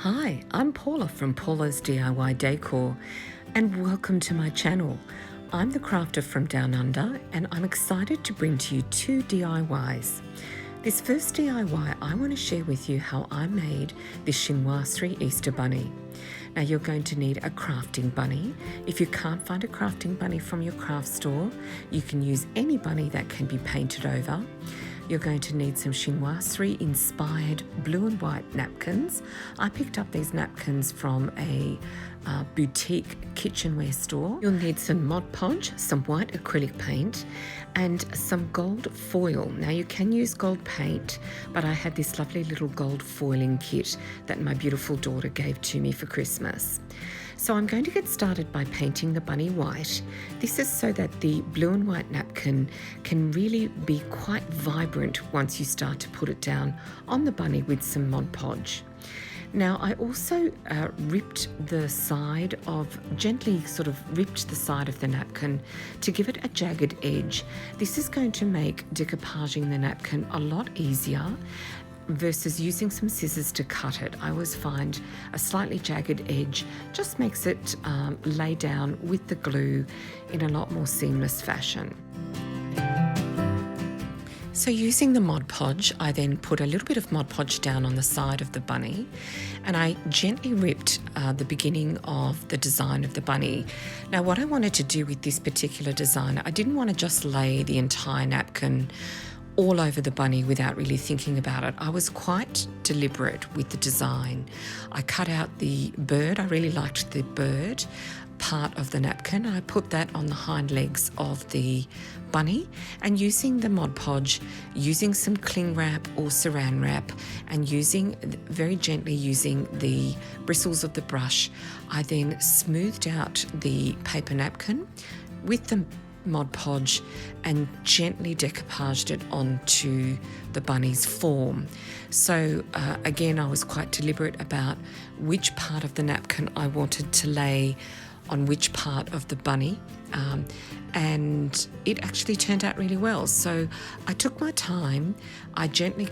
Hi, I'm Paula from Paula's DIY Decor, and welcome to my channel. I'm the crafter from Down Under, and I'm excited to bring to you two DIYs. This first DIY, I want to share with you how I made this Chinoiserie Easter bunny. Now you're going to need a crafting bunny. If you can't find a crafting bunny from your craft store, you can use any bunny that can be painted over. You're going to need some Chinoiserie inspired blue and white napkins. I picked up these napkins from a boutique kitchenware store. You'll need some Mod Podge, some white acrylic paint, and some gold foil. Now you can use gold paint, but I had this lovely little gold foiling kit that my beautiful daughter gave to me for Christmas. So I'm going to get started by painting the bunny white. This is so that the blue and white napkin can really be quite vibrant once you start to put it down on the bunny with some Mod Podge. Now I also gently sort of ripped the side of the napkin to give it a jagged edge. This is going to make decoupaging the napkin a lot easier versus using some scissors to cut it. I always find a slightly jagged edge just makes it lay down with the glue in a lot more seamless fashion. So using the Mod Podge, I then put a little bit of Mod Podge down on the side of the bunny, and I gently ripped the beginning of the design of the bunny. Now what I wanted to do with this particular design, I didn't want to just lay the entire napkin all over the bunny without really thinking about it. I was quite deliberate with the design. I cut out the bird. I really liked the bird part of the napkin. I put that on the hind legs of the bunny, and using the Mod Podge, using some cling wrap or saran wrap, and very gently using the bristles of the brush, I then smoothed out the paper napkin with the Mod Podge and gently decoupaged it onto the bunny's form. So again, I was quite deliberate about which part of the napkin I wanted to lay on which part of the bunny, and it actually turned out really well. So I took my time, I gently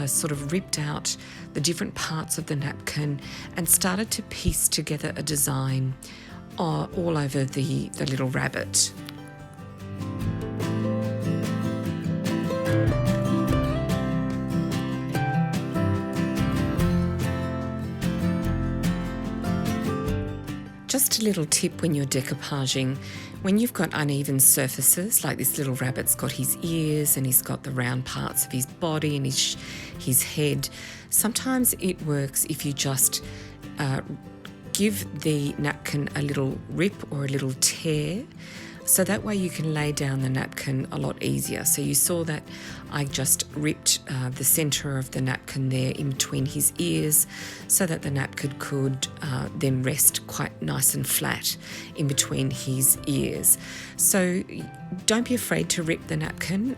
sort of ripped out the different parts of the napkin and started to piece together a design all over the little rabbit. Just a little tip when you're decoupaging, when you've got uneven surfaces, like this little rabbit's got his ears and he's got the round parts of his body and his head, sometimes it works if you just give the napkin a little rip or a little tear, so that way you can lay down the napkin a lot easier. So you saw that I just ripped the center of the napkin there in between his ears so that the napkin could then rest quite nice and flat in between his ears. So don't be afraid to rip the napkin.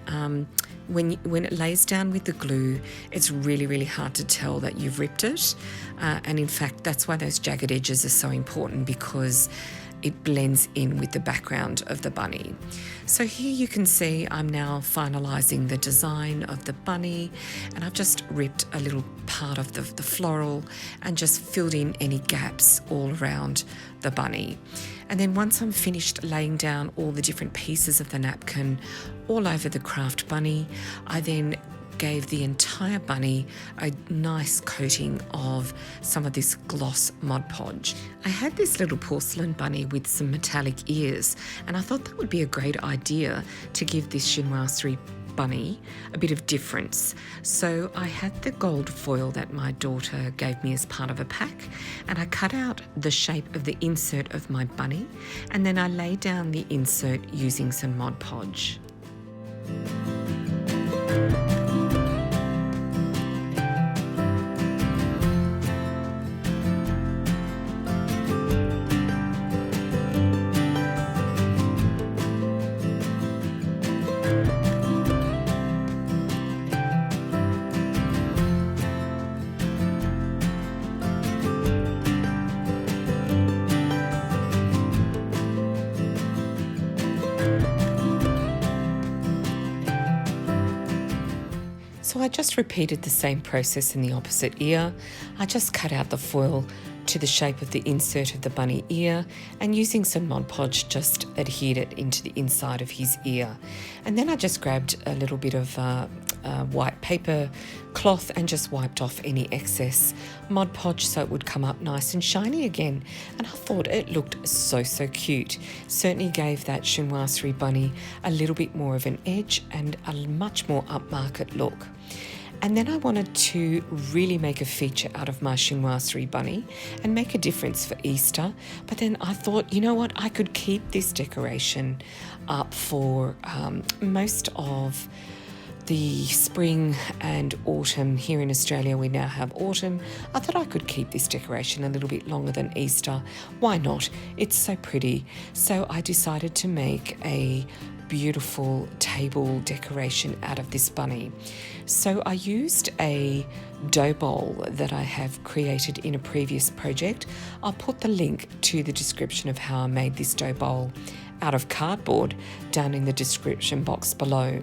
When it lays down with the glue, it's really, really hard to tell that you've ripped it. And in fact, that's why those jagged edges are so important, because it blends in with the background of the bunny. So here you can see I'm now finalizing the design of the bunny, and I've just ripped a little part of the floral and just filled in any gaps all around the bunny. And then once I'm finished laying down all the different pieces of the napkin all over the craft bunny, I then gave the entire bunny a nice coating of some of this gloss Mod Podge. I had this little porcelain bunny with some metallic ears, and I thought that would be a great idea to give this Chinoiserie bunny a bit of difference. So I had the gold foil that my daughter gave me as part of a pack, and I cut out the shape of the insert of my bunny, and then I laid down the insert using some Mod Podge. So I just repeated the same process in the opposite ear. I just cut out the foil to the shape of the insert of the bunny ear, and using some Mod Podge just adhered it into the inside of his ear. And then I just grabbed a little bit of white paper cloth and just wiped off any excess Mod Podge so it would come up nice and shiny again. And I thought it looked so cute. Certainly gave that Chinoiserie bunny a little bit more of an edge and a much more upmarket look. And then I wanted to really make a feature out of my Chinoiserie bunny and make a difference for Easter. But then I thought, you know what, I could keep this decoration up for most of the spring and autumn. Here in Australia we now have autumn. I thought I could keep this decoration a little bit longer than Easter. Why not? It's so pretty. So I decided to make a beautiful table decoration out of this bunny. So I used a dough bowl that I have created in a previous project. I'll put the link to the description of how I made this dough bowl out of cardboard down in the description box below.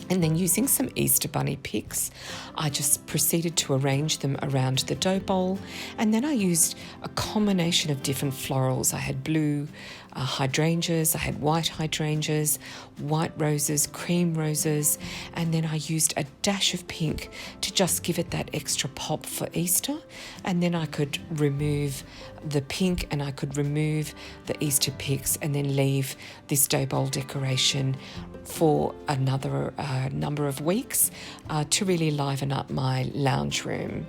And then using some Easter bunny picks, I just proceeded to arrange them around the dough bowl. And then I used a combination of different florals. I had blue hydrangeas, I had white hydrangeas, white roses, cream roses, and then I used a dash of pink to just give it that extra pop for Easter. And then I could remove the pink and I could remove the Easter picks and then leave this dough bowl decoration for another number of weeks to really liven up my lounge room.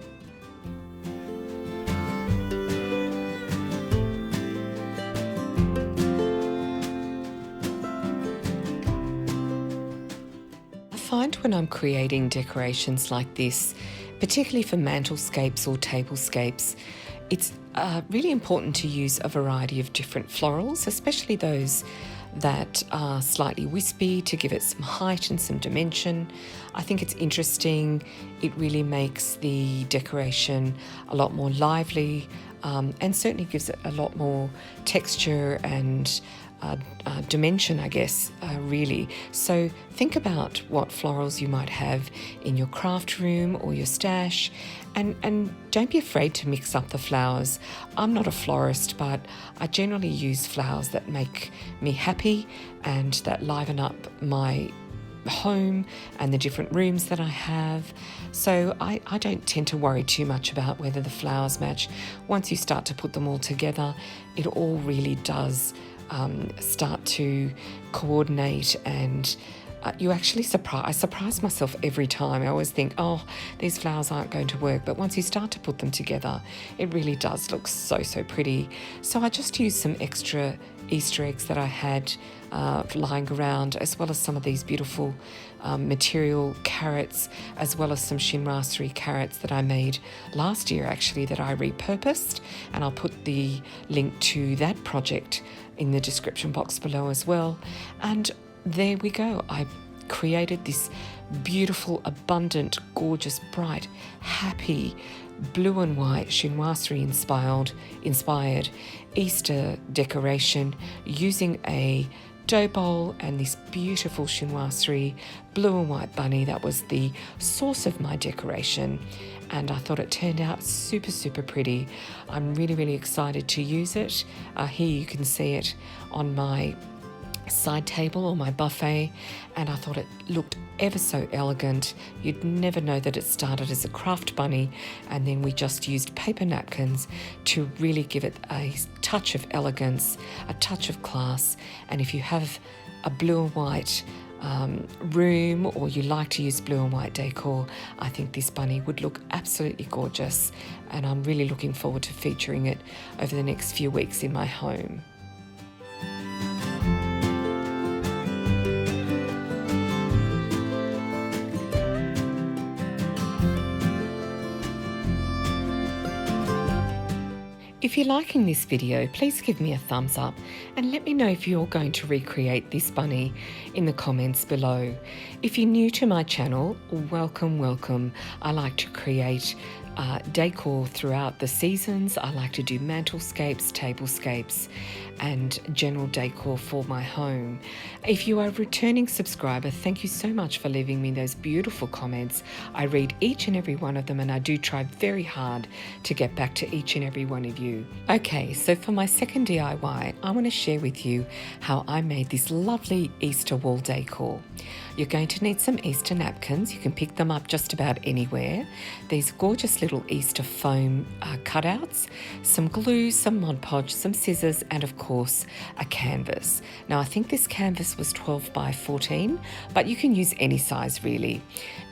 I find when I'm creating decorations like this, particularly for mantelscapes or tablescapes, it's really important to use a variety of different florals, especially those that are slightly wispy, to give it some height and some dimension. I think it's interesting. It really makes the decoration a lot more lively and certainly gives it a lot more texture and dimension, I guess, really. So think about what florals you might have in your craft room or your stash, and don't be afraid to mix up the flowers. I'm not a florist, but I generally use flowers that make me happy and that liven up my home and the different rooms that I have. So I don't tend to worry too much about whether the flowers match. Once you start to put them all together, it all really does start to coordinate, and you actually I surprise myself every time. I always think, oh, these flowers aren't going to work, but once you start to put them together, it really does look so pretty. So I just used some extra Easter eggs that I had lying around, as well as some of these beautiful material carrots, as well as some Chinoiserie carrots that I made last year actually, that I repurposed, and I'll put the link to that project in the description box below as well. And there we go. I created this beautiful, abundant, gorgeous, bright, happy, blue and white Chinoiserie inspired Easter decoration using a dough bowl and this beautiful Chinoiserie blue and white bunny. That was the source of my decoration, and I thought it turned out super pretty. I'm really excited to use it. Here you can see it on my side table or my buffet, and I thought it looked ever so elegant. You'd never know that it started as a craft bunny, and then we just used paper napkins to really give it a touch of elegance, a touch of class. And if you have a blue and white room, or you like to use blue and white decor, I think this bunny would look absolutely gorgeous, and I'm really looking forward to featuring it over the next few weeks in my home. If you're liking this video, please give me a thumbs up and let me know if you're going to recreate this bunny in the comments below. If you're new to my channel, welcome. I like to create decor throughout the seasons. I like to do mantelscapes, tablescapes, and general decor for my home. If you are a returning subscriber, thank you so much for leaving me those beautiful comments. I read each and every one of them, and I do try very hard to get back to each and every one of you. Okay, so for my second DIY, I want to share with you how I made this lovely Easter wall decor. You're going to need some Easter napkins. You can pick them up just about anywhere. These gorgeous little Easter foam cutouts, some glue, some Mod Podge, some scissors, and of course a canvas. Now I think this canvas was 12 by 14, but you can use any size really.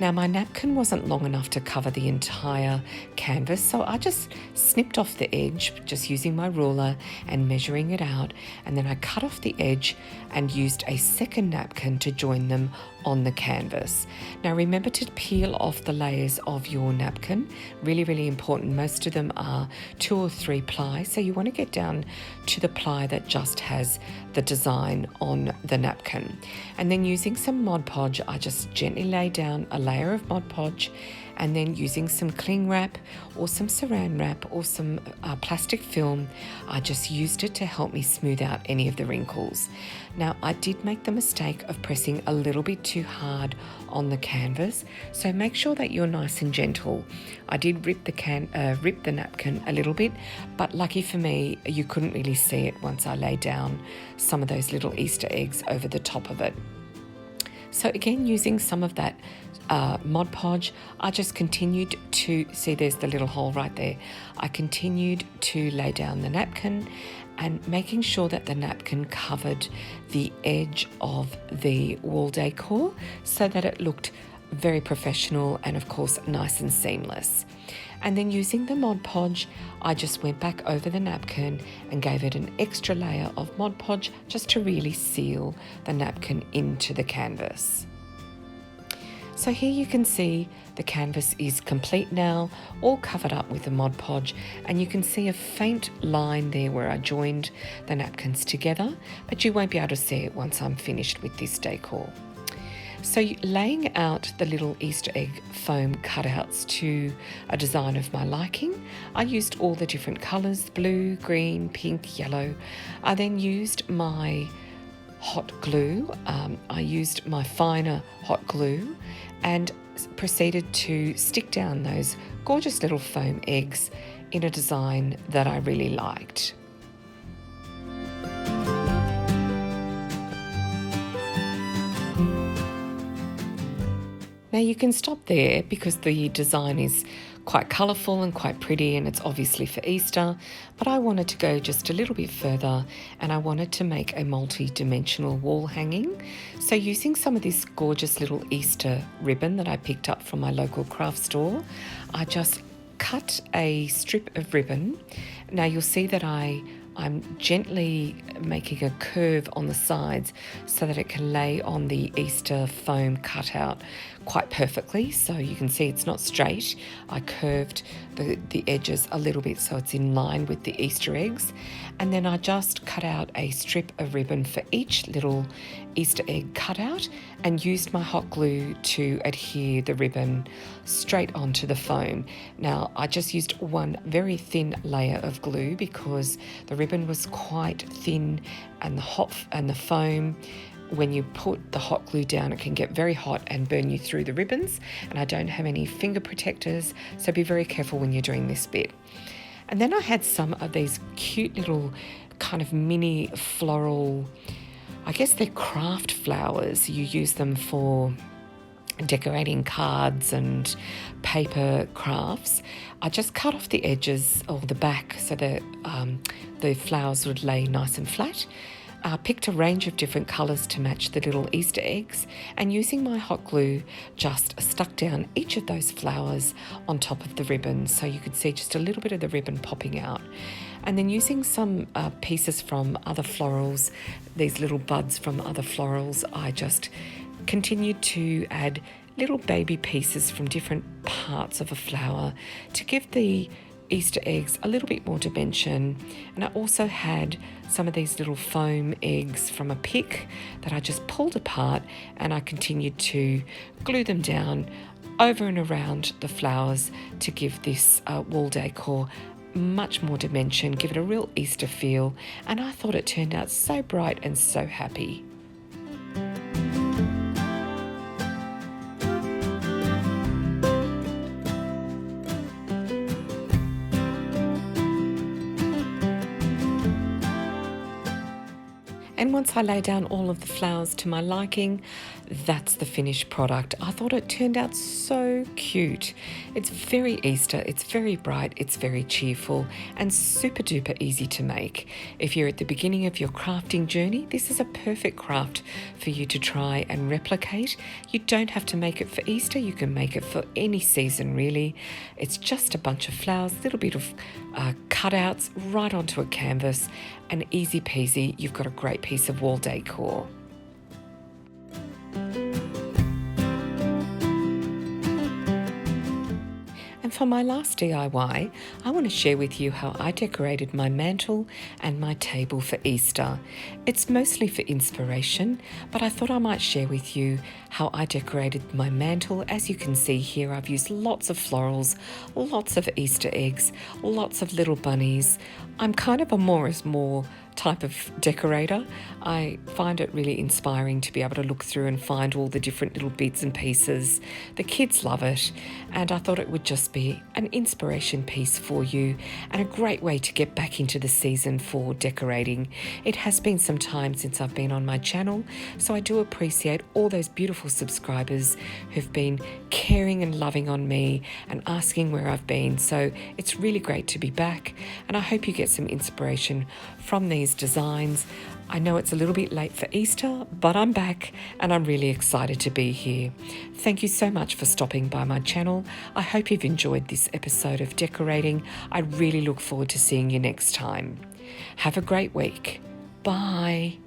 Now my napkin wasn't long enough to cover the entire canvas, so I just snipped off the edge just using my ruler and measuring it out, and then I cut off the edge and used a second napkin to join them on the canvas. Now remember to peel off the layers of your napkin. Really important. Most of them are 2 or 3 ply, so you want to get down to the ply that just has the design on the napkin. And then using some Mod Podge, I just gently lay down a layer of Mod Podge, and then using some cling wrap or some saran wrap or some plastic film, I just used it to help me smooth out any of the wrinkles. Now I did make the mistake of pressing a little bit too hard on the canvas, so make sure that you're nice and gentle. I did rip the napkin a little bit, but lucky for me, you couldn't really see it once I laid down some of those little Easter eggs over the top of it. So again, using some of that Mod Podge, I just continued to, see there's the little hole right there. I continued to lay down the napkin and making sure that the napkin covered the edge of the wall decor so that it looked very professional and of course nice and seamless. And then using the Mod Podge, I just went back over the napkin and gave it an extra layer of Mod Podge just to really seal the napkin into the canvas. So here you can see the canvas is complete now, all covered up with the Mod Podge, and you can see a faint line there where I joined the napkins together, but you won't be able to see it once I'm finished with this decor. So laying out the little Easter egg foam cutouts to a design of my liking, I used all the different colours, blue, green, pink, yellow. I then used my hot glue. I used my finer hot glue and proceeded to stick down those gorgeous little foam eggs in a design that I really liked. Now you can stop there because the design is quite colourful and quite pretty, and it's obviously for Easter, but I wanted to go just a little bit further and I wanted to make a multi-dimensional wall hanging. So using some of this gorgeous little Easter ribbon that I picked up from my local craft store, I just cut a strip of ribbon. Now you'll see that I'm gently making a curve on the sides so that it can lay on the Easter foam cutout quite perfectly. So you can see it's not straight. I curved the edges a little bit so it's in line with the Easter eggs. And then I just cut out a strip of ribbon for each little Easter egg cutout and used my hot glue to adhere the ribbon straight onto the foam. Now I just used one very thin layer of glue because the ribbon was quite thin, and the foam, when you put the hot glue down, it can get very hot and burn you through the ribbons, and I don't have any finger protectors, so be very careful when you're doing this bit. And then I had some of these cute little kind of mini floral, I guess they're craft flowers. You use them for decorating cards and paper crafts. I just cut off the edges or the back so that the flowers would lay nice and flat. Picked a range of different colours to match the little Easter eggs, and using my hot glue just stuck down each of those flowers on top of the ribbon so you could see just a little bit of the ribbon popping out. And then using some pieces from other florals, these little buds from other florals, I just continued to add little baby pieces from different parts of a flower to give the Easter eggs a little bit more dimension. And I also had some of these little foam eggs from a pick that I just pulled apart, and I continued to glue them down over and around the flowers to give this wall decor much more dimension, give it a real Easter feel, and I thought it turned out so bright and so happy. And once I lay down all of the flowers to my liking, that's the finished product. I thought it turned out so cute. It's very Easter, it's very bright, it's very cheerful, and super duper easy to make. If you're at the beginning of your crafting journey, this is a perfect craft for you to try and replicate. You don't have to make it for Easter, you can make it for any season really. It's just a bunch of flowers, a little bit of cutouts right onto a canvas, and easy peasy, you've got a great piece of wall decor. And for my last DIY, I want to share with you how I decorated my mantle and my table for Easter. It's mostly for inspiration, but I thought I might share with you how I decorated my mantle. As you can see here, I've used lots of florals, lots of Easter eggs, lots of little bunnies. I'm kind of a more is more type of decorator. I find it really inspiring to be able to look through and find all the different little bits and pieces. The kids love it, and I thought it would just be an inspiration piece for you and a great way to get back into the season for decorating. It has been some time since I've been on my channel, so I do appreciate all those beautiful subscribers who've been caring and loving on me and asking where I've been. So it's really great to be back, and I hope you get some inspiration from these designs. I know it's a little bit late for Easter, but I'm back and I'm really excited to be here. Thank you so much for stopping by my channel. I hope you've enjoyed this episode of decorating. I really look forward to seeing you next time. Have a great week. Bye.